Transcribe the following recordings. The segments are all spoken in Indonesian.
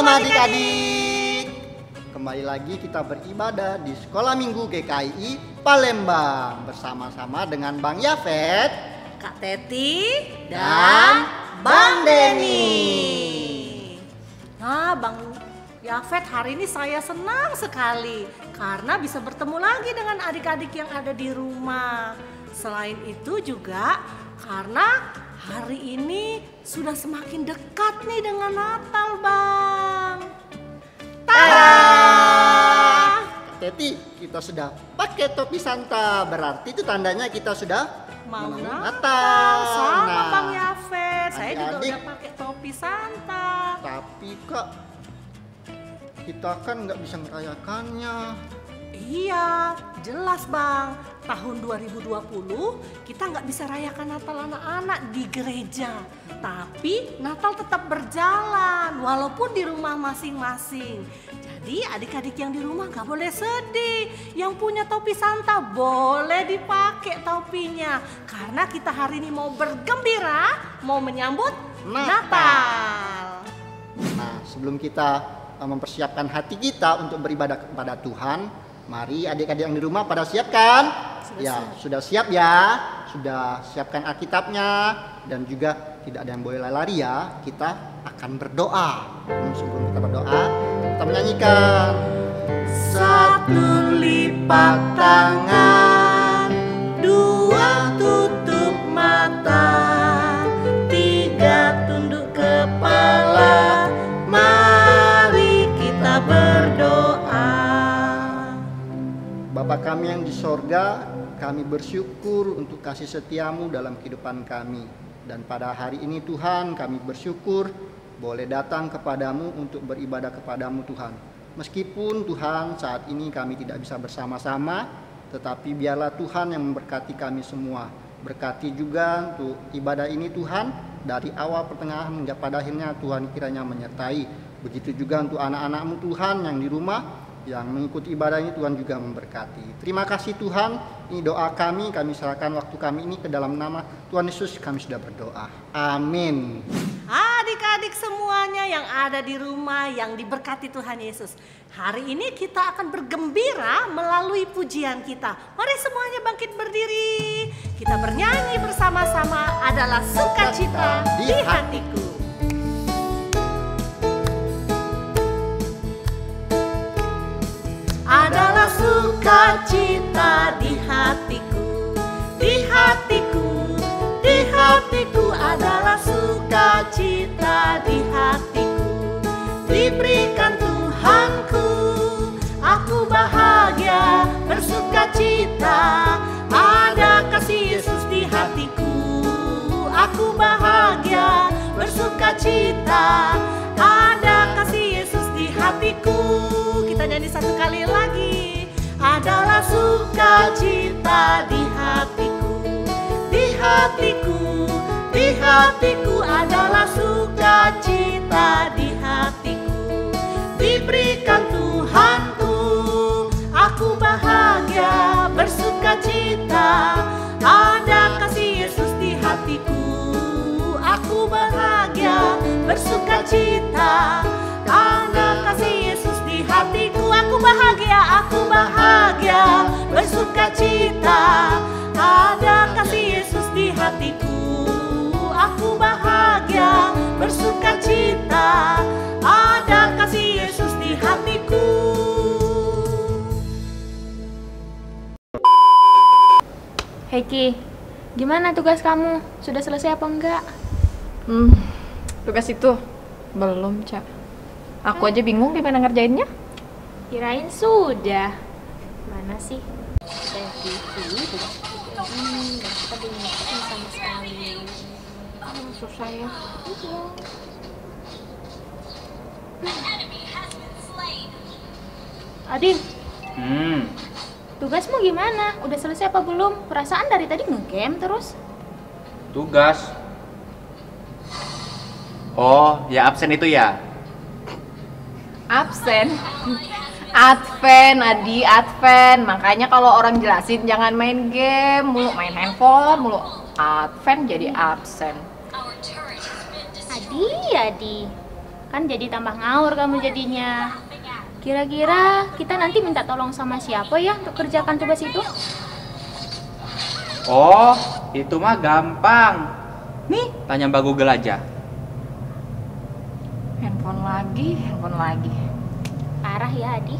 Shalom adik-adik. Kembali lagi kita beribadah di Sekolah Minggu GKI Palembang bersama-sama dengan Bang Yafet, Kak Teti, dan Bang Denny. Nah, Bang Yafet, hari ini saya senang sekali karena bisa bertemu lagi dengan adik-adik yang ada di rumah. Selain itu juga karena hari ini sudah semakin dekat nih dengan Natal, Bang. Tada! Kak Teti, kita sudah pakai topi Santa, berarti itu tandanya kita sudah Mau Natal. Sama Nah, Bang Yafet, saya juga adik-adik, udah pakai topi Santa. tapi Kak, kita kan nggak bisa merayakannya. Iya, jelas Bang. Tahun 2020 kita nggak bisa rayakan Natal anak-anak di gereja. Tapi Natal tetap berjalan walaupun di rumah masing-masing. Jadi adik-adik yang di rumah nggak boleh sedih. Yang punya topi Santa boleh dipakai topinya. Karena kita hari ini mau bergembira, mau menyambut Natal. Nah, sebelum kita mempersiapkan hati kita untuk beribadah kepada Tuhan, mari adik-adik yang di rumah pada siapkan? Sudah siap ya? Sudah siapkan Alkitabnya dan juga tidak ada yang boleh lari ya. Kita akan berdoa. Sebelum kita berdoa, kita menyanyikan satu lipat tangan, dua tutup mata, tiga tunduk kepala. Mari kita berdoa. Bapa kami yang di sorga, kami bersyukur untuk kasih setiamu dalam kehidupan kami. Dan pada hari ini Tuhan, kami bersyukur boleh datang kepadamu untuk beribadah kepadamu Tuhan. Meskipun Tuhan saat ini kami tidak bisa bersama-sama, tetapi biarlah Tuhan yang memberkati kami semua. Berkati juga untuk ibadah ini Tuhan, dari awal pertengahan hingga pada akhirnya Tuhan kiranya menyertai. Begitu juga untuk anak-anakmu Tuhan yang di rumah, yang mengikuti ibadah ini Tuhan juga memberkati. Terima kasih Tuhan, ini doa kami serahkan waktu kami ini ke dalam nama Tuhan Yesus kami sudah berdoa. Amin. Adik-adik semuanya yang ada di rumah yang diberkati Tuhan Yesus. Hari ini kita akan bergembira melalui pujian kita. Mari semuanya bangkit berdiri. Kita bernyanyi bersama-sama adalah sukacita di hatiku. Adalah sukacita di hatiku, di hatiku, di hatiku adalah sukacita di hatiku. Diberikan Tuhanku, aku bahagia bersukacita. Ada kasih Yesus di hatiku, aku bahagia bersukacita. Ada kasih Yesus di hatiku. Kita nyanyi satu kali lagi. Adalah sukacita di hatiku, di hatiku, di hatiku adalah sukacita di hatiku. Diberikan Tuhanku, aku bahagia bersukacita. Ada kasih Yesus di hatiku, aku bahagia bersukacita. Ada kasih Yesus di hatiku, aku bahagia bersukacita. Ada kasih Yesus di hatiku, aku bahagia bersukacita. Ada kasih Yesus di hatiku. Hei Ki, gimana tugas kamu? Sudah selesai apa enggak? Tugas itu belum, Cak. Aku aja bingung gimana ngerjainnya. Kirain sudah. Mana sih? Dan kita belum ngerjain sama sekali. Susah ya. Adin, tugasmu gimana? Udah selesai apa belum? Perasaan dari tadi nge-game terus. Tugas? Oh, ya absen itu ya? Absen? Adven, Adi, Adven. Makanya kalau orang jelasin jangan main game mulu, main handphone mulu. Adven jadi absen. Adi. Kan jadi tambah ngawur kamu jadinya. Kira-kira kita nanti minta tolong sama siapa ya untuk kerjakan tugas itu? Oh, itu mah gampang. Nih, tanya Mbak Google aja. Handphone lagi. Parah ya, Adi.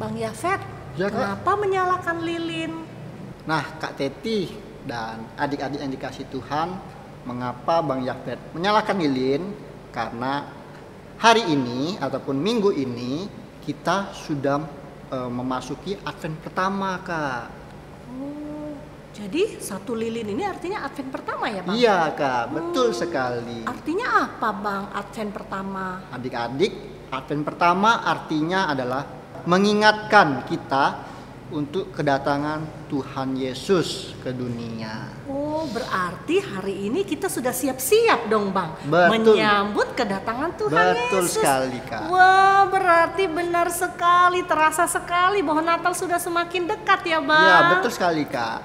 Bang Yafet, Ya, Kak. kenapa menyalakan lilin? Nah, Kak Teti dan adik-adik yang dikasih Tuhan, mengapa Bang Yafet menyalakan lilin? Karena hari ini ataupun minggu ini kita sudah memasuki Advent pertama, Kak. Oh, jadi satu lilin ini artinya Advent pertama ya, Bang? Iya, Kak, betul sekali. Artinya apa, Bang, Advent pertama? Adik-adik, Advent pertama artinya adalah mengingatkan kita untuk kedatangan Tuhan Yesus ke dunia. Oh, berarti hari ini kita sudah siap-siap dong, Bang. Betul. Menyambut kedatangan Tuhan Betul Yesus. sekali, Kak. Wah, berarti benar sekali, terasa sekali bahwa Natal sudah semakin dekat ya, Bang. Ya, betul sekali, Kak.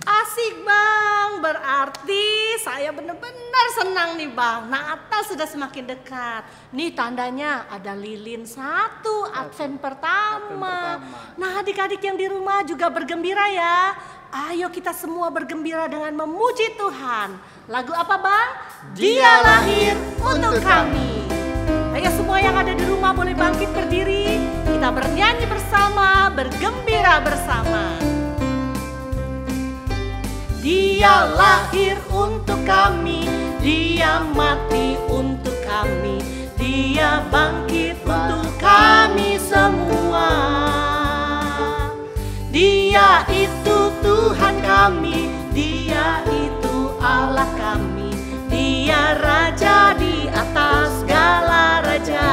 Asik, Bang. Berarti saya benar-benar senang nih, Bang. Natal sudah semakin dekat. Nih tandanya ada lilin satu Advent pertama. Nah, adik-adik yang di rumah juga bergembira ya. Ayo kita semua bergembira dengan memuji Tuhan. Lagu apa, Bang? Dia lahir untuk kami. Ayo semua yang ada di rumah boleh bangkit berdiri. Kita bernyanyi bersama, bergembira bersama. Dia lahir untuk kami, Dia mati untuk kami, Dia bangkit untuk kami semua. Dia itu Tuhan kami, Dia itu Allah kami, Dia Raja di atas segala raja.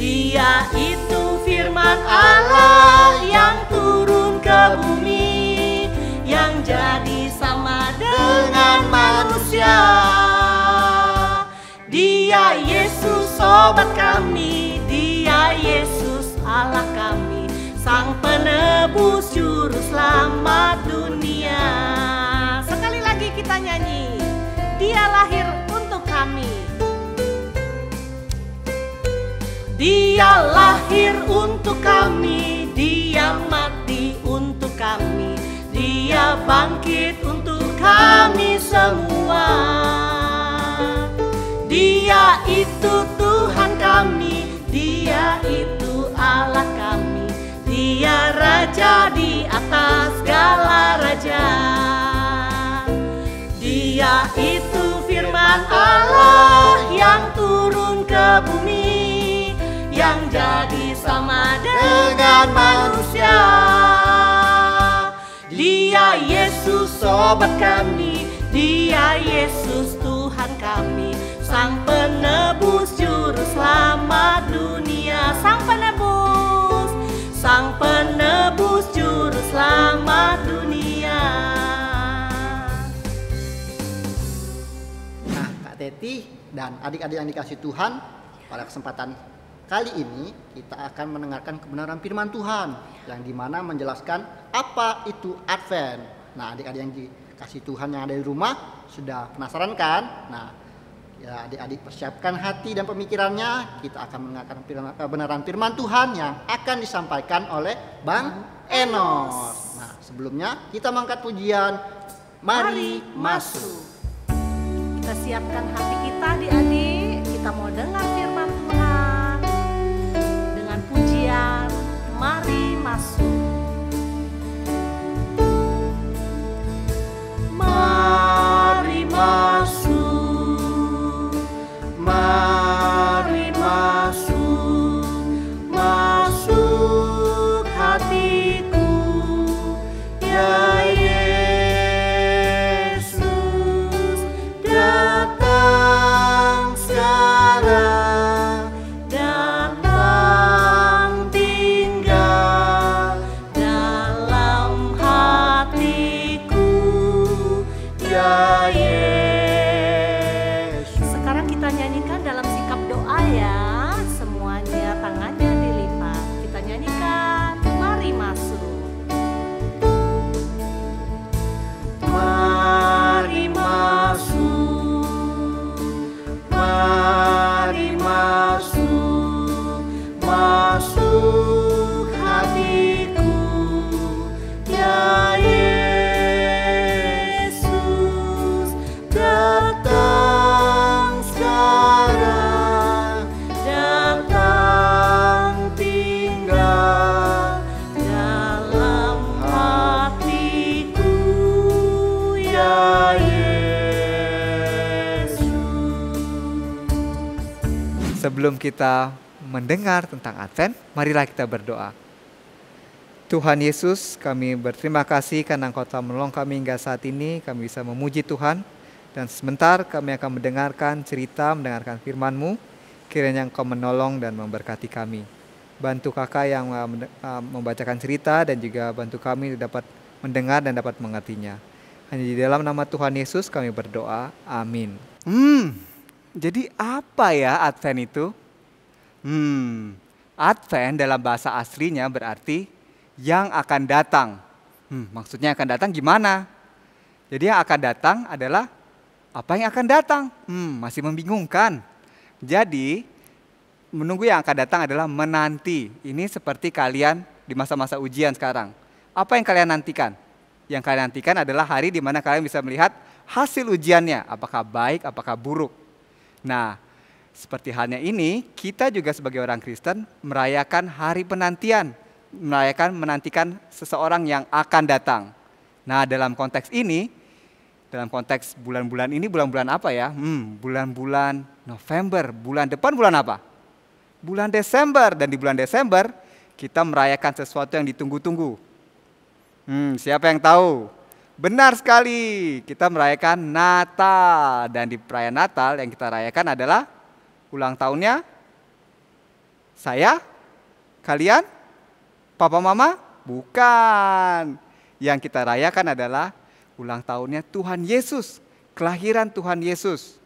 Dia itu firman Allah yang turun ke bumi, yang jadi sama dengan manusia. Dia Yesus sobat kami, Dia Yesus Allah kami, Sang penebus juru selamat dunia. Sekali lagi kita nyanyi, Dia lahir untuk kami. Dia lahir untuk kami, Dia mati untuk kami, Dia bangkit untuk kami semua. Dia itu Tuhan kami, Dia itu Allah kami, Dia Raja di atas segala raja. Dia itu firman Allah yang turun ke bumi, yang jadi sama dengan manusia. Dia Yesus sobat kami, Dia Yesus Tuhan kami, Sang penebus juru selamat dunia. Sang penebus, Sang penebus juru selamat dunia. Nah, Kak Teti dan adik-adik yang dikasih Tuhan, pada kesempatan kali ini kita akan mendengarkan kebenaran firman Tuhan yang dimana menjelaskan apa itu Advent. Nah, adik-adik yang dikasih Tuhan yang ada di rumah sudah penasaran kan? Nah, ya adik-adik persiapkan hati dan pemikirannya. Kita akan mendengarkan kebenaran firman Tuhan yang akan disampaikan oleh Bang Enos. Nah, sebelumnya kita mengangkat pujian Mari Masuk. Kita siapkan hati kita, adik-adik. Kita mau dengar firman Tuhan dengan pujian Mari Masuk. Mari masuk, mari masuk, masuk hatiku, ya Yesus, datang sekarang, datang tinggal Sebelum kita mendengar tentang Advent, marilah kita berdoa. Tuhan Yesus, kami berterima kasih karena Engkau telah menolong kami hingga saat ini. Kami bisa memuji Tuhan. Dan sebentar kami akan mendengarkan cerita, mendengarkan firman-Mu. Kiranya Engkau menolong dan memberkati kami. Bantu kakak yang membacakan cerita dan juga bantu kami dapat mendengar dan dapat mengertinya. Hanya di dalam nama Tuhan Yesus kami berdoa. Amin. Jadi apa ya Advent itu? Advent dalam bahasa aslinya berarti yang akan datang. Maksudnya akan datang gimana? Jadi yang akan datang adalah apa yang akan datang? Masih membingungkan. Jadi menunggu yang akan datang adalah menanti. Ini seperti kalian di masa-masa ujian sekarang. Apa yang kalian nantikan? Yang kalian nantikan adalah hari di mana kalian bisa melihat hasil ujiannya. Apakah baik, apakah buruk. Nah, seperti halnya ini, kita juga sebagai orang Kristen merayakan hari penantian. Menantikan seseorang yang akan datang. Nah, dalam konteks ini, dalam konteks bulan-bulan ini, bulan-bulan apa ya? Bulan-bulan November, bulan depan bulan apa? Bulan Desember, dan di bulan Desember kita merayakan sesuatu yang ditunggu-tunggu. Siapa yang tahu? Benar sekali, kita merayakan Natal. Dan di perayaan Natal yang kita rayakan adalah ulang tahunnya saya, kalian, papa mama? Bukan. Yang kita rayakan adalah ulang tahunnya Tuhan Yesus, kelahiran Tuhan Yesus.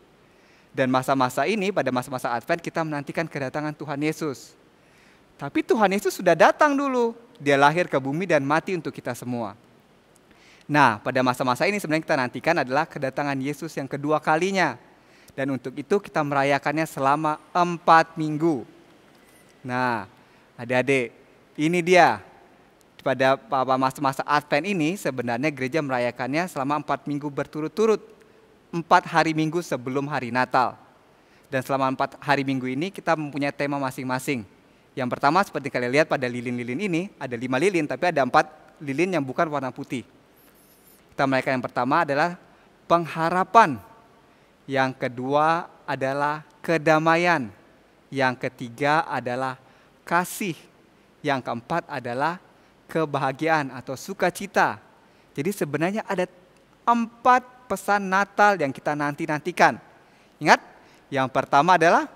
Dan masa-masa ini, pada masa-masa Advent kita menantikan kedatangan Tuhan Yesus. Tapi Tuhan Yesus sudah datang dulu. Dia lahir ke bumi dan mati untuk kita semua. Nah, pada masa-masa ini sebenarnya kita nantikan adalah kedatangan Yesus yang kedua kalinya. Dan untuk itu kita merayakannya selama 4 minggu. Nah, adik-adik, ini dia. Pada masa-masa Advent ini sebenarnya gereja merayakannya selama 4 minggu berturut-turut. 4 hari minggu sebelum hari Natal. Dan selama 4 hari minggu ini kita mempunyai tema masing-masing. Yang pertama seperti kalian lihat pada lilin-lilin ini, ada 5 lilin tapi ada 4 lilin yang bukan warna putih. Kita merayakan yang pertama adalah pengharapan. Yang kedua adalah kedamaian. Yang ketiga adalah kasih. Yang keempat adalah kebahagiaan atau sukacita. Jadi sebenarnya ada 4 pesan Natal yang kita nanti-nantikan. Ingat, yang pertama adalah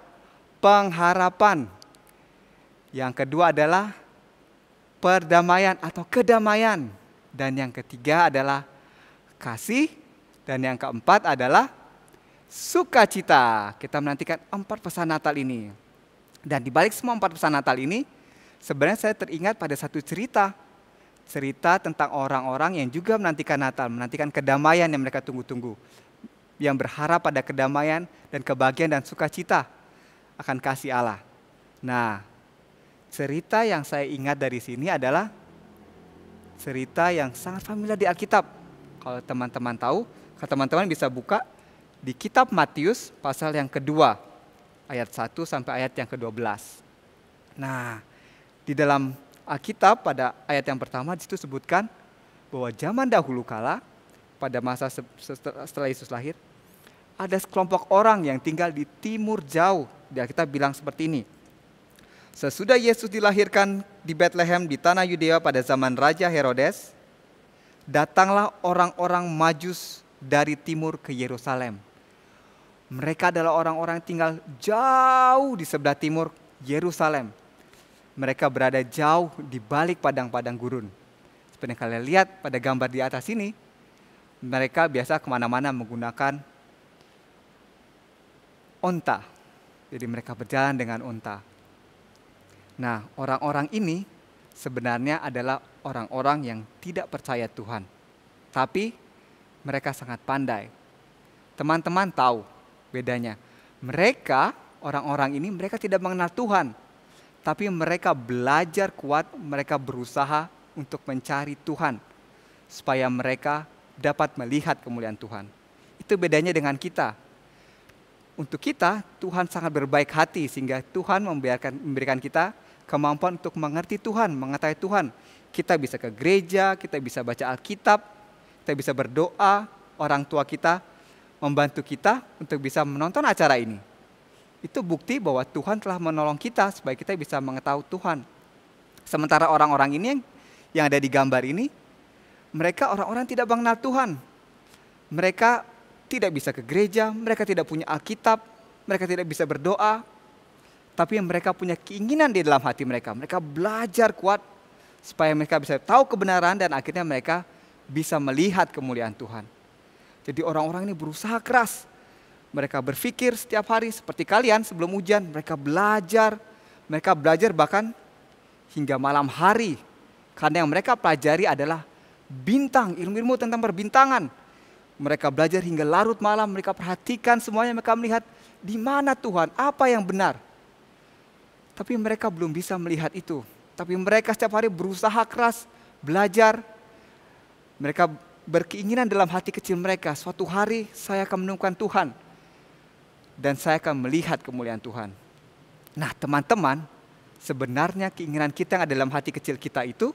pengharapan. Yang kedua adalah perdamaian atau kedamaian. Dan yang ketiga adalah kasih. Dan yang keempat adalah sukacita. Kita menantikan 4 pesan Natal ini. Dan di balik semua 4 pesan Natal ini, sebenarnya saya teringat pada satu cerita. Cerita tentang orang-orang yang juga menantikan Natal, menantikan kedamaian yang mereka tunggu-tunggu. Yang berharap pada kedamaian dan kebahagiaan dan sukacita akan kasih Allah. Nah, cerita yang saya ingat dari sini adalah cerita yang sangat familiar di Alkitab. Kalau teman-teman tahu, teman-teman bisa buka di kitab Matius pasal yang kedua, ayat 1 sampai ayat yang ke-12. Nah, di dalam Alkitab pada ayat yang pertama disitu sebutkan bahwa zaman dahulu kala, pada masa setelah Yesus lahir, ada sekelompok orang yang tinggal di timur jauh. Di Alkitab bilang seperti ini. Sesudah Yesus dilahirkan di Bethlehem di tanah Yudea pada zaman Raja Herodes, datanglah orang-orang Majus dari timur ke Yerusalem. Mereka adalah orang-orang yang tinggal jauh di sebelah timur Yerusalem. Mereka berada jauh di balik padang-padang gurun. Seperti yang kalian lihat pada gambar di atas ini, mereka biasa kemana-mana menggunakan onta. Jadi mereka berjalan dengan onta. Nah, orang-orang ini sebenarnya adalah orang-orang yang tidak percaya Tuhan. Tapi mereka sangat pandai. Teman-teman tahu bedanya. Mereka, orang-orang ini, mereka tidak mengenal Tuhan. Tapi mereka belajar kuat, mereka berusaha untuk mencari Tuhan. Supaya mereka dapat melihat kemuliaan Tuhan. Itu bedanya dengan kita. Untuk kita, Tuhan sangat berbaik hati sehingga Tuhan memberikan kita kemampuan untuk mengerti Tuhan, mengetahui Tuhan. Kita bisa ke gereja, kita bisa baca Alkitab, kita bisa berdoa, orang tua kita membantu kita untuk bisa menonton acara ini. itu bukti bahwa Tuhan telah menolong kita supaya kita bisa mengetahui Tuhan. Sementara orang-orang ini yang ada di gambar ini, mereka orang-orang tidak mengenal Tuhan. Mereka tidak bisa ke gereja, mereka tidak punya Alkitab, mereka tidak bisa berdoa. Tapi mereka punya keinginan di dalam hati mereka. Mereka belajar kuat supaya mereka bisa tahu kebenaran dan akhirnya mereka bisa melihat kemuliaan Tuhan. Jadi orang-orang ini berusaha keras. Mereka berpikir setiap hari seperti kalian sebelum hujan. Mereka belajar bahkan hingga malam hari. Karena yang mereka pelajari adalah bintang, ilmu-ilmu tentang perbintangan. Mereka belajar hingga larut malam, mereka perhatikan semuanya, mereka melihat di mana Tuhan, apa yang benar. Tapi mereka belum bisa melihat itu. Tapi mereka setiap hari berusaha keras, belajar. Mereka berkeinginan dalam hati kecil mereka, suatu hari saya akan menemukan Tuhan. Dan saya akan melihat kemuliaan Tuhan. Nah teman-teman, sebenarnya keinginan kita yang ada dalam hati kecil kita itu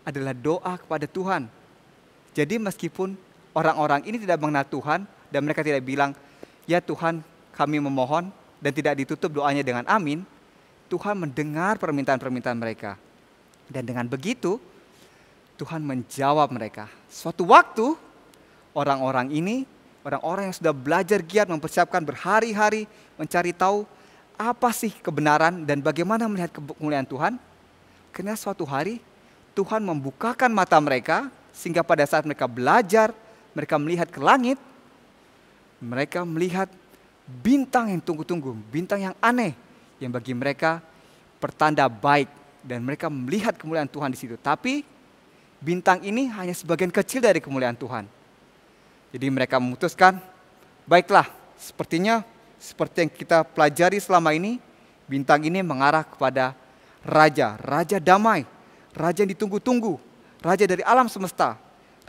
adalah doa kepada Tuhan. Jadi meskipun orang-orang ini tidak mengenal Tuhan dan mereka tidak bilang, ya Tuhan kami memohon, dan tidak ditutup doanya dengan amin, Tuhan mendengar permintaan-permintaan mereka. Dan dengan begitu, Tuhan menjawab mereka. Suatu waktu, orang-orang ini, orang-orang yang sudah belajar giat mempersiapkan berhari-hari mencari tahu apa sih kebenaran dan bagaimana melihat kemuliaan Tuhan. Karena suatu hari Tuhan membukakan mata mereka sehingga pada saat mereka belajar, mereka melihat ke langit, mereka melihat bintang yang tunggu-tunggu, bintang yang aneh yang bagi mereka pertanda baik dan mereka melihat kemuliaan Tuhan di situ. Tapi bintang ini hanya sebagian kecil dari kemuliaan Tuhan. Jadi mereka memutuskan, baiklah, sepertinya seperti yang kita pelajari selama ini, bintang ini mengarah kepada raja, raja damai, raja yang ditunggu-tunggu, raja dari alam semesta,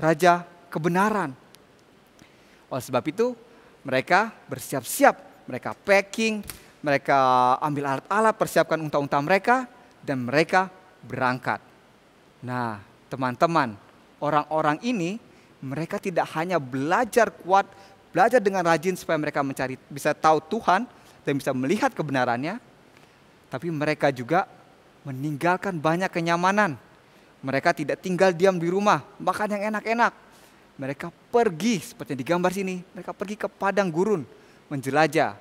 raja kebenaran. Oleh sebab itu, mereka bersiap-siap, mereka packing, mereka ambil alat-alat, persiapkan unta-unta mereka, dan mereka berangkat. Nah, teman-teman, orang-orang ini mereka tidak hanya belajar kuat, belajar dengan rajin supaya mereka bisa tahu Tuhan dan bisa melihat kebenarannya, tapi mereka juga meninggalkan banyak kenyamanan. Mereka tidak tinggal diam di rumah, makan yang enak-enak. Mereka pergi seperti yang digambar sini, mereka pergi ke padang gurun menjelajah.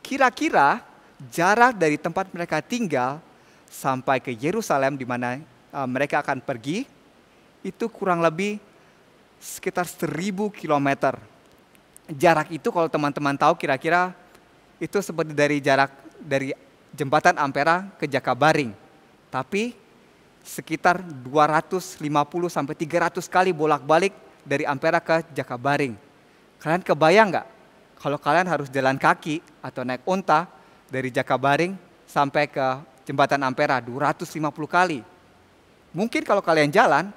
Kira-kira jarak dari tempat mereka tinggal sampai ke Yerusalem di mana mereka akan pergi itu kurang lebih sekitar 1000 kilometer. Jarak itu kalau teman-teman tahu kira-kira itu seperti dari jembatan Ampera ke Jakabaring. Tapi sekitar 250 sampai 300 kali bolak-balik dari Ampera ke Jakabaring. Kalian kebayang nggak kalau kalian harus jalan kaki atau naik unta dari Jakabaring sampai ke jembatan Ampera 250 kali. Mungkin kalau kalian jalan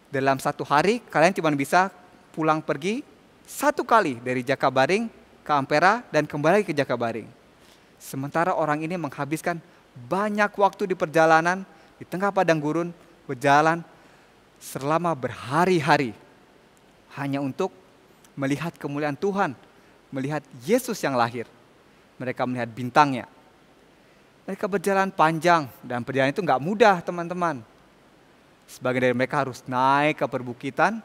dalam satu hari kalian cuma bisa pulang pergi satu kali dari Jakabaring ke Ampera dan kembali ke Jakabaring. Sementara orang ini menghabiskan banyak waktu di perjalanan di tengah padang gurun, berjalan selama berhari-hari hanya untuk melihat kemuliaan Tuhan, melihat Yesus yang lahir. Mereka melihat bintangnya. Mereka berjalan panjang dan perjalanan itu nggak mudah, teman-teman. Sebagian dari mereka harus naik ke perbukitan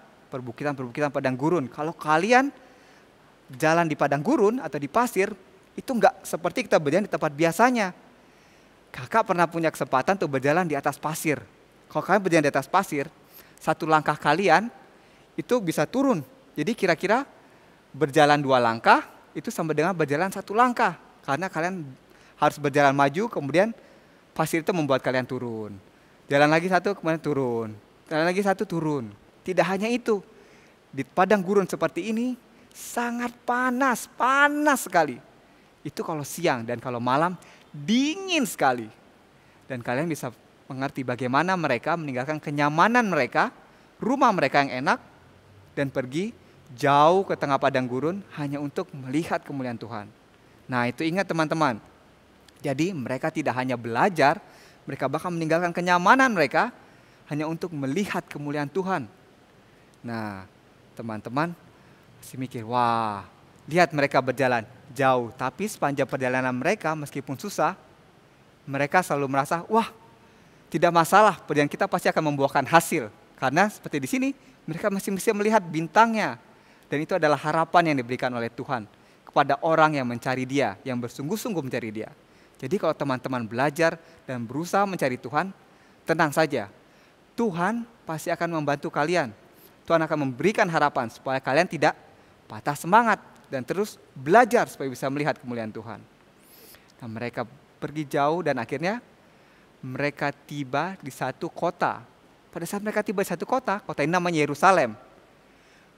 padang gurun. Kalau kalian jalan di padang gurun atau di pasir, itu nggak seperti kita berjalan di tempat biasanya. Kakak pernah punya kesempatan untuk berjalan di atas pasir. Kalau kalian berjalan di atas pasir, satu langkah kalian itu bisa turun. Jadi kira-kira berjalan 2 langkah itu sama dengan berjalan 1 langkah. Karena kalian harus berjalan maju, kemudian pasir itu membuat kalian turun. Jalan lagi 1, kemudian turun. Jalan lagi 1, turun. Tidak hanya itu. Di padang gurun seperti ini sangat panas sekali. Itu kalau siang, dan kalau malam dingin sekali. Dan kalian bisa mengerti bagaimana mereka meninggalkan kenyamanan mereka, rumah mereka yang enak, dan pergi jauh ke tengah padang gurun hanya untuk melihat kemuliaan Tuhan. Nah itu ingat teman-teman. Jadi mereka tidak hanya belajar, mereka bahkan meninggalkan kenyamanan mereka hanya untuk melihat kemuliaan Tuhan. Nah teman-teman masih mikir, wah lihat mereka berjalan jauh. Tapi sepanjang perjalanan mereka meskipun susah, mereka selalu merasa, wah tidak masalah, perjalanan kita pasti akan membuahkan hasil. Karena seperti di sini, mereka masih bisa melihat bintangnya. Dan itu adalah harapan yang diberikan oleh Tuhan kepada orang yang mencari Dia, yang bersungguh-sungguh mencari Dia. Jadi kalau teman-teman belajar dan berusaha mencari Tuhan, tenang saja. Tuhan pasti akan membantu kalian. Tuhan akan memberikan harapan supaya kalian tidak patah semangat dan terus belajar supaya bisa melihat kemuliaan Tuhan. Nah, mereka pergi jauh dan akhirnya mereka tiba di satu kota. Pada saat mereka tiba di satu kota ini namanya Yerusalem.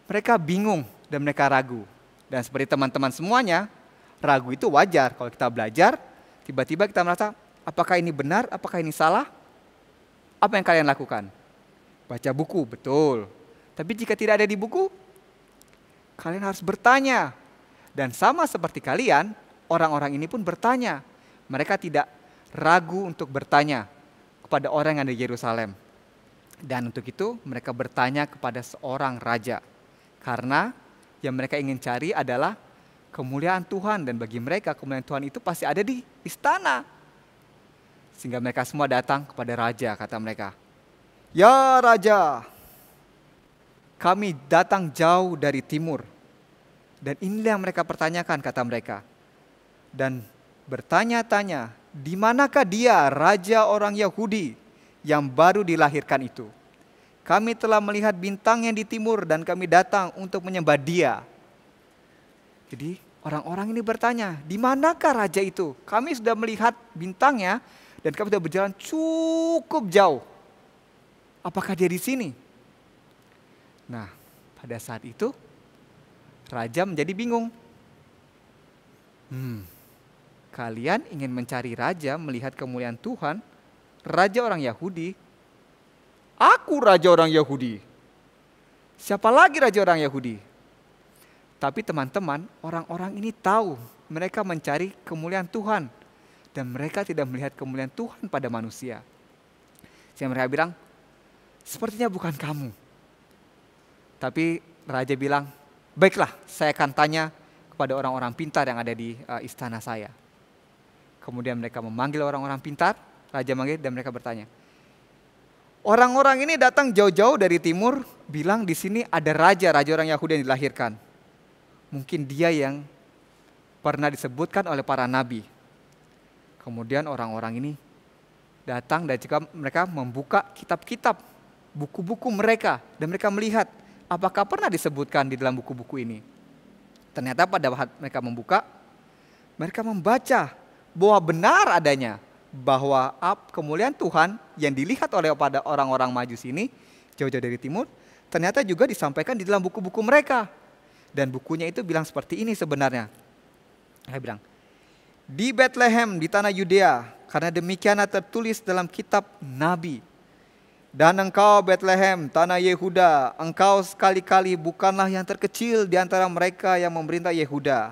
Mereka bingung dan mereka ragu. Dan seperti teman-teman semuanya, ragu itu wajar. Kalau kita belajar, tiba-tiba kita merasa, apakah ini benar, apakah ini salah? Apa yang kalian lakukan? Baca buku, betul. Tapi jika tidak ada di buku, kalian harus bertanya. Dan sama seperti kalian, orang-orang ini pun bertanya. Mereka tidak ragu untuk bertanya kepada orang yang ada di Yerusalem. Dan untuk itu mereka bertanya kepada seorang raja. Karena yang mereka ingin cari adalah kemuliaan Tuhan. Dan bagi mereka kemuliaan Tuhan itu pasti ada di istana. Sehingga mereka semua datang kepada raja, kata mereka. Ya raja, kami datang jauh dari timur. Dan inilah yang mereka pertanyakan, kata mereka. Dan bertanya-tanya, di manakah dia, raja orang Yahudi yang baru dilahirkan itu? Kami telah melihat bintangnya di timur dan kami datang untuk menyembah dia. Jadi orang-orang ini bertanya, di manakah raja itu? Kami sudah melihat bintangnya dan kami sudah berjalan cukup jauh. Apakah dia di sini? Nah, pada saat itu raja menjadi bingung. Kalian ingin mencari raja, melihat kemuliaan Tuhan, raja orang Yahudi. Aku raja orang Yahudi. Siapa lagi raja orang Yahudi? Tapi teman-teman, orang-orang ini tahu mereka mencari kemuliaan Tuhan. Dan mereka tidak melihat kemuliaan Tuhan pada manusia. Sehingga mereka bilang, sepertinya bukan kamu. Tapi raja bilang, baiklah, saya akan tanya kepada orang-orang pintar yang ada di istana saya. Kemudian mereka memanggil orang-orang pintar, raja manggil dan mereka bertanya. Orang-orang ini datang jauh-jauh dari timur, bilang di sini ada raja orang Yahudi yang dilahirkan. Mungkin dia yang pernah disebutkan oleh para nabi. Kemudian orang-orang ini datang dan jika mereka membuka kitab-kitab, buku-buku mereka. Dan mereka melihat apakah pernah disebutkan di dalam buku-buku ini. Ternyata pada saat mereka membuka, mereka membaca bahwa benar adanya. Bahwa kemuliaan Tuhan yang dilihat oleh pada orang-orang Majus ini, jauh-jauh dari timur, ternyata juga disampaikan di dalam buku-buku mereka. Dan bukunya itu bilang seperti ini sebenarnya. Saya bilang, di Bethlehem di tanah Yudea, karena demikianlah tertulis dalam kitab Nabi. Dan engkau Bethlehem, tanah Yehuda, engkau sekali-kali bukanlah yang terkecil di antara mereka yang memerintah Yehuda.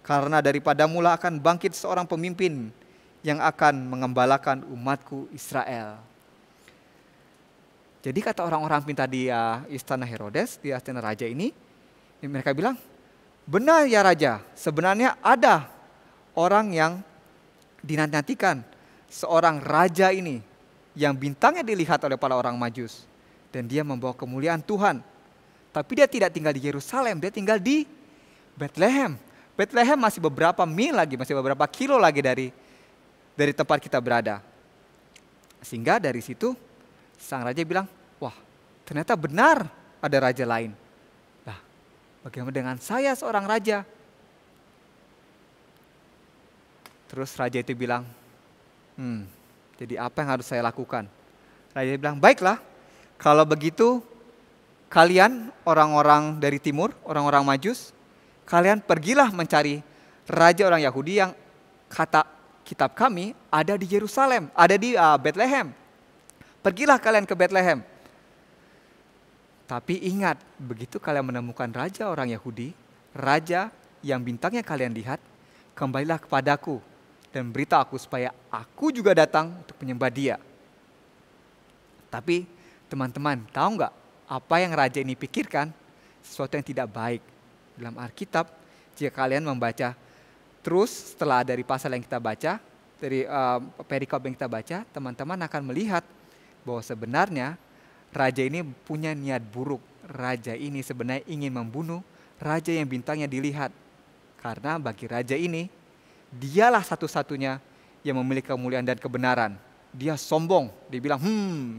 Karena daripadamu lah akan bangkit seorang pemimpin yang akan mengembalakan umatku Israel. Jadi kata orang-orang pintar di istana Herodes, di istana raja ini, mereka bilang, benar ya raja, sebenarnya ada orang yang dinantikan, seorang raja ini yang bintangnya dilihat oleh para orang Majus. Dan dia membawa kemuliaan Tuhan. Tapi dia tidak tinggal di Yerusalem, dia tinggal di Bethlehem. Bethlehem masih beberapa mil lagi, masih beberapa kilo lagi dari tempat kita berada. Sehingga dari situ sang raja bilang, wah ternyata benar ada raja lain. Nah, bagaimana dengan saya seorang raja? Terus raja itu bilang, jadi apa yang harus saya lakukan? Raja bilang, baiklah, kalau begitu kalian orang-orang dari timur, orang-orang Majus, kalian pergilah mencari raja orang Yahudi yang kata kitab kami ada di Yerusalem, ada di Bethlehem. Pergilah kalian ke Bethlehem. Tapi ingat, begitu kalian menemukan raja orang Yahudi, raja yang bintangnya kalian lihat, kembalilah kepadaku dan beritahu aku supaya aku juga datang untuk menyembah dia. Tapi teman-teman tahu nggak apa yang raja ini pikirkan? Sesuatu yang tidak baik. Dalam Alkitab, jika kalian membaca Terus setelah dari pasal yang kita baca, dari perikop yang kita baca, teman-teman akan melihat bahwa sebenarnya raja ini punya niat buruk. Raja ini sebenarnya ingin membunuh raja yang bintangnya dilihat. Karena bagi raja ini, dialah satu-satunya yang memiliki kemuliaan dan kebenaran. Dia sombong, dia bilang,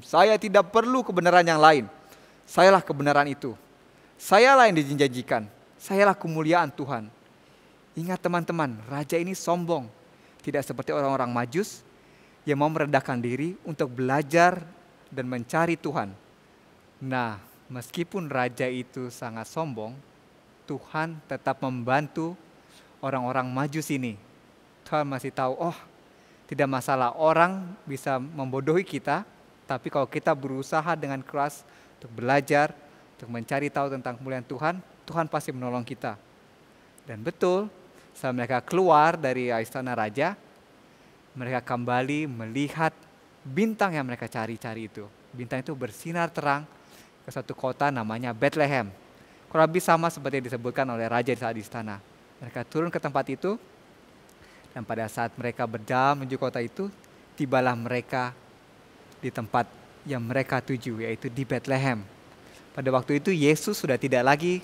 saya tidak perlu kebenaran yang lain. Sayalah kebenaran itu. Sayalah yang dijanjikan. Sayalah kemuliaan Tuhan. Ingat teman-teman, raja ini sombong. Tidak seperti orang-orang Majus yang mau merendahkan diri untuk belajar dan mencari Tuhan. Nah, meskipun raja itu sangat sombong, Tuhan tetap membantu orang-orang Majus ini. Tuhan masih tahu, tidak masalah orang bisa membodohi kita, tapi kalau kita berusaha dengan keras untuk belajar, untuk mencari tahu tentang kemuliaan Tuhan, Tuhan pasti menolong kita. Dan betul, saat mereka keluar dari istana raja, mereka kembali melihat bintang yang mereka cari-cari itu. Bintang itu bersinar terang ke satu kota namanya Bethlehem. Kurang lebih sama seperti yang disebutkan oleh raja saat di istana. Mereka turun ke tempat itu, dan pada saat mereka berjalan menuju kota itu, tibalah mereka di tempat yang mereka tuju, yaitu di Bethlehem. Pada waktu itu Yesus sudah tidak lagi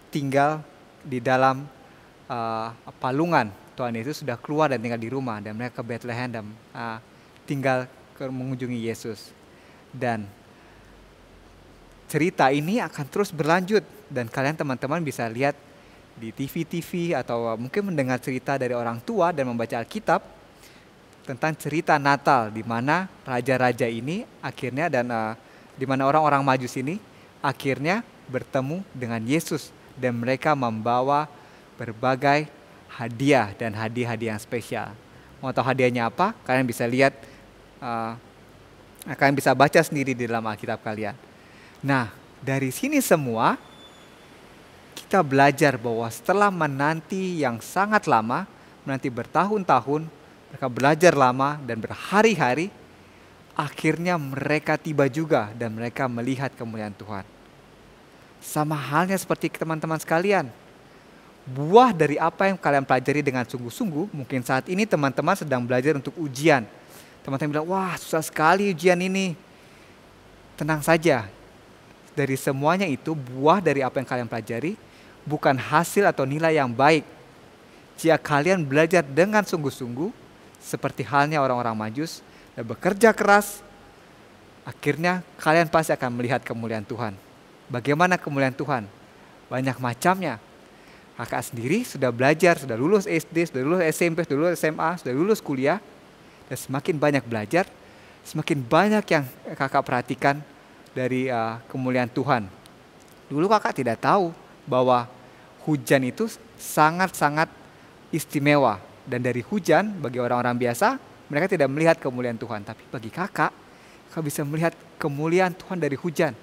tinggal di dalam palungan. Tuhan Yesus sudah keluar dan tinggal di rumah, dan mereka ke Bethlehem dan tinggal mengunjungi Yesus. Dan cerita ini akan terus berlanjut, dan kalian teman-teman bisa lihat di TV atau mungkin mendengar cerita dari orang tua dan membaca Alkitab tentang cerita Natal, di mana raja-raja ini akhirnya dan di mana orang-orang Majus ini akhirnya bertemu dengan Yesus, dan mereka membawa berbagai hadiah dan hadiah-hadiah yang spesial. Mau tahu hadiahnya apa? Kalian bisa lihat, kalian bisa baca sendiri di dalam Alkitab kalian. Nah, dari sini semua kita belajar bahwa setelah menanti yang sangat lama, menanti bertahun-tahun, mereka belajar lama dan berhari-hari, akhirnya mereka tiba juga dan mereka melihat kemuliaan Tuhan. Sama halnya seperti teman-teman sekalian, buah dari apa yang kalian pelajari dengan sungguh-sungguh, mungkin saat ini teman-teman sedang belajar untuk ujian. Teman-teman bilang, wah susah sekali ujian ini. Tenang saja, dari semuanya itu buah dari apa yang kalian pelajari bukan hasil atau nilai yang baik. Jika kalian belajar dengan sungguh-sungguh, seperti halnya orang-orang Majus, dan bekerja keras, akhirnya kalian pasti akan melihat kemuliaan Tuhan. Bagaimana kemuliaan Tuhan? Banyak macamnya. Kakak sendiri sudah belajar, sudah lulus SD, sudah lulus SMP, sudah lulus SMA, sudah lulus kuliah. Dan semakin banyak belajar, semakin banyak yang kakak perhatikan dari kemuliaan Tuhan. Dulu kakak tidak tahu bahwa hujan itu sangat-sangat istimewa. Dan dari hujan, bagi orang-orang biasa, mereka tidak melihat kemuliaan Tuhan. Tapi bagi kakak bisa melihat kemuliaan Tuhan dari hujan.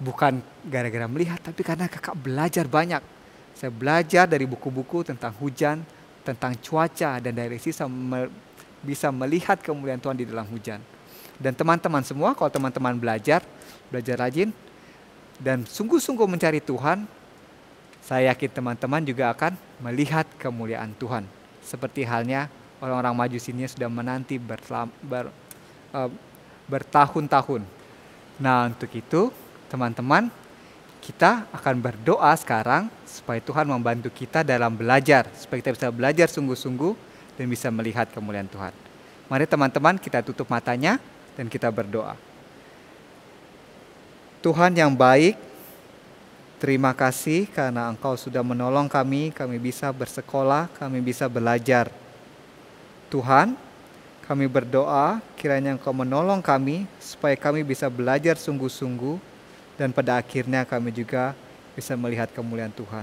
Bukan gara-gara melihat, tapi karena kakak belajar banyak. Saya belajar dari buku-buku tentang hujan, tentang cuaca, dan dari sisa bisa melihat kemuliaan Tuhan di dalam hujan. Dan teman-teman semua, kalau teman-teman belajar rajin, dan sungguh-sungguh mencari Tuhan, saya yakin teman-teman juga akan melihat kemuliaan Tuhan. Seperti halnya orang-orang Majus ini sudah menanti bertahun-tahun. Nah, untuk itu teman-teman, kita akan berdoa sekarang supaya Tuhan membantu kita dalam belajar, supaya kita bisa belajar sungguh-sungguh dan bisa melihat kemuliaan Tuhan. Mari teman-teman kita tutup matanya dan kita berdoa. Tuhan yang baik, terima kasih karena Engkau sudah menolong kami bisa bersekolah, kami bisa belajar. Tuhan, kami berdoa kiranya Engkau menolong kami supaya kami bisa belajar sungguh-sungguh, dan pada akhirnya kami juga bisa melihat kemuliaan Tuhan.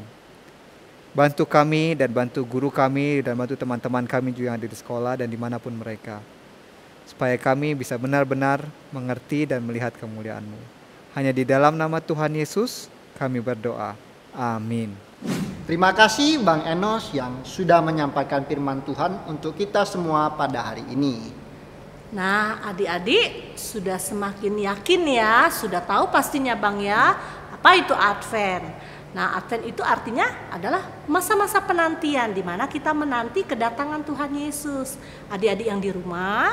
Bantu kami dan bantu guru kami dan bantu teman-teman kami juga yang ada di sekolah dan dimanapun mereka. Supaya kami bisa benar-benar mengerti dan melihat kemuliaan-Mu. Hanya di dalam nama Tuhan Yesus kami berdoa. Amin. Terima kasih Bang Enos yang sudah menyampaikan firman Tuhan untuk kita semua pada hari ini. Nah, adik-adik sudah semakin yakin ya, sudah tahu pastinya Bang ya, apa itu Advent. Nah, Advent itu artinya adalah masa-masa penantian di mana kita menanti kedatangan Tuhan Yesus. Adik-adik yang di rumah,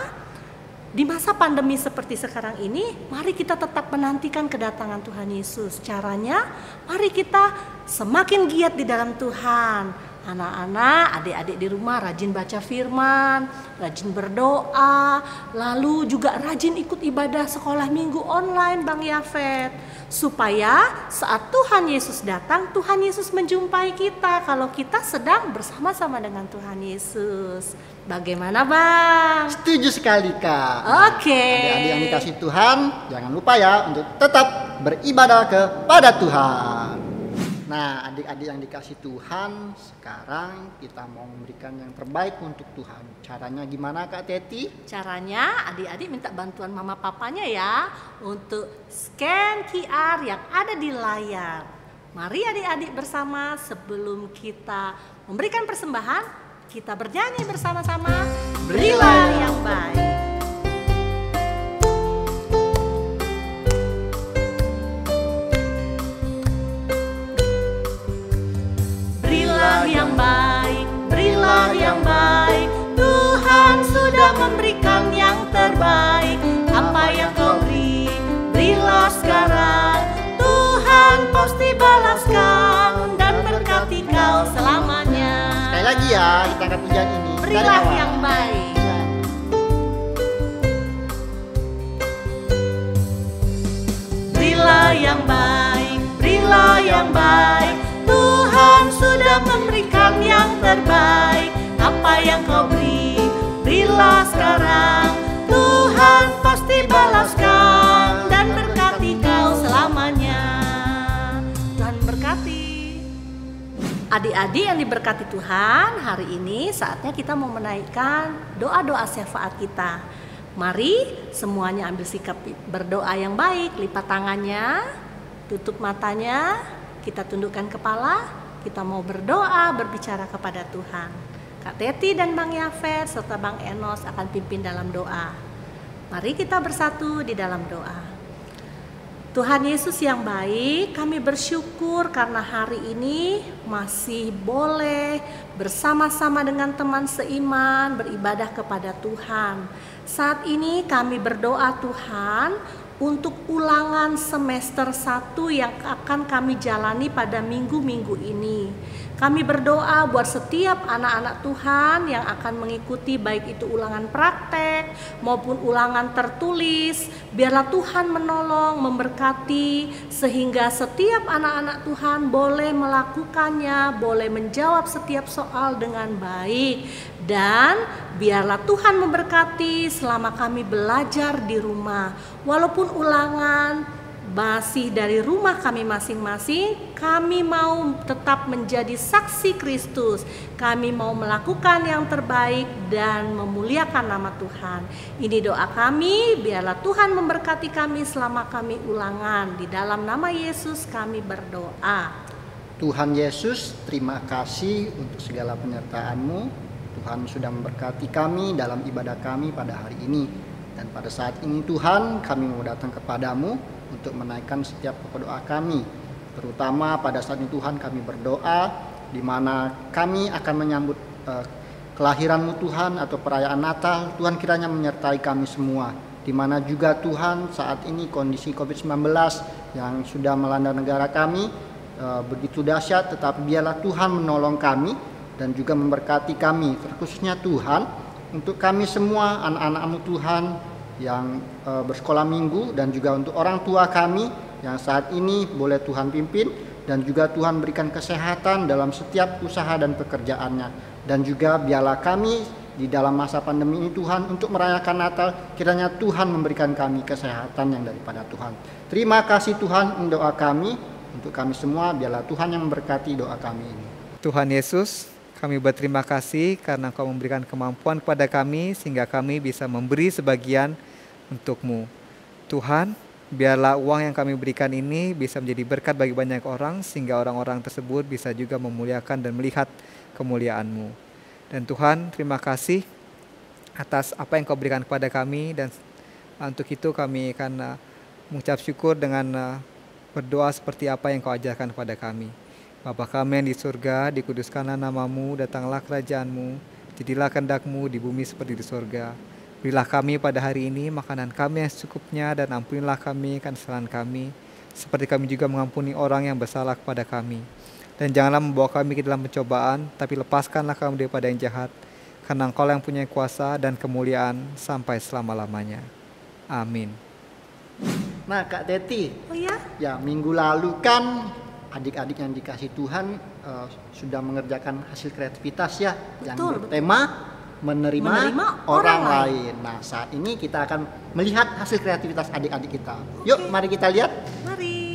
di masa pandemi seperti sekarang ini, mari kita tetap menantikan kedatangan Tuhan Yesus. Caranya, mari kita semakin giat di dalam Tuhan. Anak-anak, adik-adik di rumah rajin baca firman, rajin berdoa, lalu juga rajin ikut ibadah sekolah minggu online Bang Yafet. Supaya saat Tuhan Yesus datang, Tuhan Yesus menjumpai kita kalau kita sedang bersama-sama dengan Tuhan Yesus. Bagaimana Bang? Setuju sekali Kak. Oke. Adik-adik yang dikasih Tuhan, jangan lupa ya untuk tetap beribadah kepada Tuhan. Nah, adik-adik yang dikasih Tuhan, sekarang kita mau memberikan yang terbaik untuk Tuhan. Caranya gimana Kak Teti? Caranya adik-adik minta bantuan mama papanya ya untuk scan QR yang ada di layar. Mari adik-adik bersama sebelum kita memberikan persembahan, kita bernyanyi bersama-sama. Berilah yang baik. Yang baik, berilah yang baik. Tuhan sudah memberikan yang terbaik. Apa yang kau beri, berilah sekarang. Tuhan pasti balaskan dan berkati kau selamanya. Sekali lagi ya, kita angkat pujian ini. Berilah yang baik. Berilah yang baik, berilah yang baik. Tuhan sudah memberikan yang terbaik. Apa yang kau beri, berilah sekarang. Tuhan pasti balaskan dan berkati kau selamanya. Tuhan berkati. Adik-adik yang diberkati Tuhan, hari ini saatnya kita mau menaikkan doa-doa syafaat kita. Mari semuanya ambil sikap berdoa yang baik. Lipat tangannya, tutup matanya, kita tundukkan kepala, kita mau berdoa, berbicara kepada Tuhan. Kak Teti dan Bang Yafet serta Bang Enos akan pimpin dalam doa. Mari kita bersatu di dalam doa. Tuhan Yesus yang baik, kami bersyukur karena hari ini masih boleh bersama-sama dengan teman seiman beribadah kepada Tuhan. Saat ini kami berdoa Tuhan, untuk ulangan semester 1 yang akan kami jalani pada minggu-minggu ini. Kami berdoa buat setiap anak-anak Tuhan yang akan mengikuti baik itu ulangan praktek maupun ulangan tertulis. Biarlah Tuhan menolong, memberkati sehingga setiap anak-anak Tuhan boleh melakukannya, boleh menjawab setiap soal dengan baik. Dan biarlah Tuhan memberkati selama kami belajar di rumah. Walaupun ulangan masih dari rumah kami masing-masing, kami mau tetap menjadi saksi Kristus. Kami mau melakukan yang terbaik dan memuliakan nama Tuhan. Ini doa kami, biarlah Tuhan memberkati kami selama kami ulangan. Di dalam nama Yesus kami berdoa. Tuhan Yesus, terima kasih untuk segala penyertaan-Mu. Tuhan sudah memberkati kami dalam ibadah kami pada hari ini. Dan pada saat ini Tuhan, kami mau datang kepadamu untuk menaikkan setiap pokok doa kami. Terutama pada saat ini Tuhan kami berdoa, di mana kami akan menyambut kelahiran-Mu Tuhan atau perayaan Natal. Tuhan kiranya menyertai kami semua. Di mana juga Tuhan saat ini kondisi COVID-19 yang sudah melanda negara kami begitu dahsyat, tetapi biarlah Tuhan menolong kami dan juga memberkati kami, terkhususnya Tuhan untuk kami semua anak-anak-Mu Tuhan yang bersekolah minggu, dan juga untuk orang tua kami yang saat ini boleh Tuhan pimpin, dan juga Tuhan berikan kesehatan dalam setiap usaha dan pekerjaannya. Dan juga biarlah kami di dalam masa pandemi ini Tuhan untuk merayakan Natal, kiranya Tuhan memberikan kami kesehatan yang daripada Tuhan. Terima kasih Tuhan untuk doa kami, untuk kami semua, biarlah Tuhan yang memberkati doa kami ini. Tuhan Yesus, kami berterima kasih karena Engkau memberikan kemampuan kepada kami sehingga kami bisa memberi sebagian untuk-Mu. Tuhan, biarlah uang yang kami berikan ini bisa menjadi berkat bagi banyak orang sehingga orang-orang tersebut bisa juga memuliakan dan melihat kemuliaan-Mu. Dan Tuhan, terima kasih atas apa yang Kau berikan kepada kami, dan untuk itu kami akan mengucap syukur dengan berdoa seperti apa yang Kau ajarkan kepada kami. Bapa kami yang di surga, dikuduskanlah namamu, datanglah kerajaanmu, jadilah kehendak-Mu di bumi seperti di surga. Berilah kami pada hari ini makanan kami yang secukupnya, dan ampunilah kami akan kesalahan kami, seperti kami juga mengampuni orang yang bersalah kepada kami. Dan janganlah membawa kami ke dalam pencobaan, tapi lepaskanlah kami daripada yang jahat, karena Engkau yang punya kuasa dan kemuliaan sampai selama-lamanya. Amin. Nah Kak Teti, Oh ya? ya minggu lalu kan adik-adik yang dikasih Tuhan sudah mengerjakan hasil kreativitas ya, yang Betul, bertema menerima orang lain. lain. Nah saat ini kita akan melihat hasil kreativitas adik-adik kita. Yuk mari kita lihat. Mari.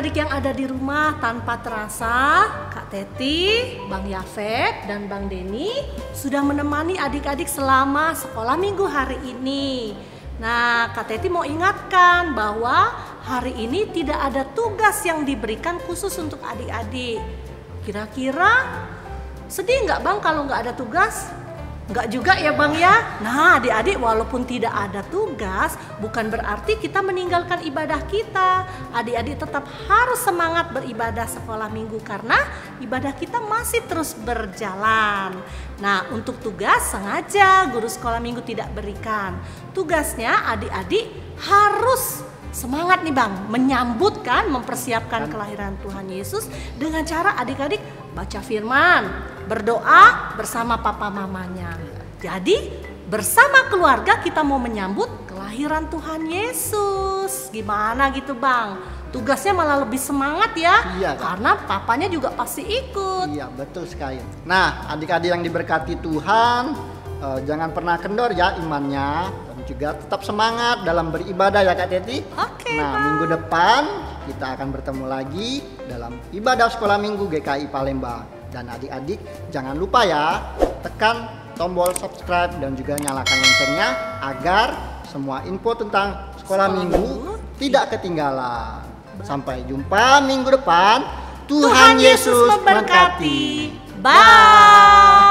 adik-adik yang ada di rumah, tanpa terasa Kak Teti, Bang Yafet, dan Bang Denny sudah menemani adik-adik selama sekolah minggu hari ini. Nah, Kak Teti mau ingatkan bahwa hari ini tidak ada tugas yang diberikan khusus untuk adik-adik. Kira-kira sedih nggak Bang kalau nggak ada tugas? Nggak juga ya Bang ya? Nah adik-adik, walaupun tidak ada tugas bukan berarti kita meninggalkan ibadah kita. Adik-adik tetap harus semangat beribadah sekolah minggu karena ibadah kita masih terus berjalan. Nah untuk tugas sengaja guru sekolah minggu tidak berikan. Tugasnya adik-adik harus semangat nih Bang, menyambutkan, mempersiapkan kelahiran Tuhan Yesus dengan cara adik-adik baca firman, berdoa bersama papa mamanya. Jadi bersama keluarga kita mau menyambut kelahiran Tuhan Yesus. Gimana gitu Bang? Tugasnya malah lebih semangat ya, Iya, Kak. karena papanya juga pasti ikut. Iya, betul sekali. Nah, adik-adik yang diberkati Tuhan, jangan pernah kendor ya imannya, dan juga tetap semangat dalam beribadah ya Kak Teti. Oke, Nah, Bang. minggu depan kita akan bertemu lagi dalam ibadah sekolah minggu GKI Palembang. Dan adik-adik jangan lupa ya, tekan tombol subscribe dan juga nyalakan loncengnya agar semua info tentang sekolah minggu tidak ketinggalan. Sampai jumpa minggu depan. Tuhan Yesus memberkati. Bye.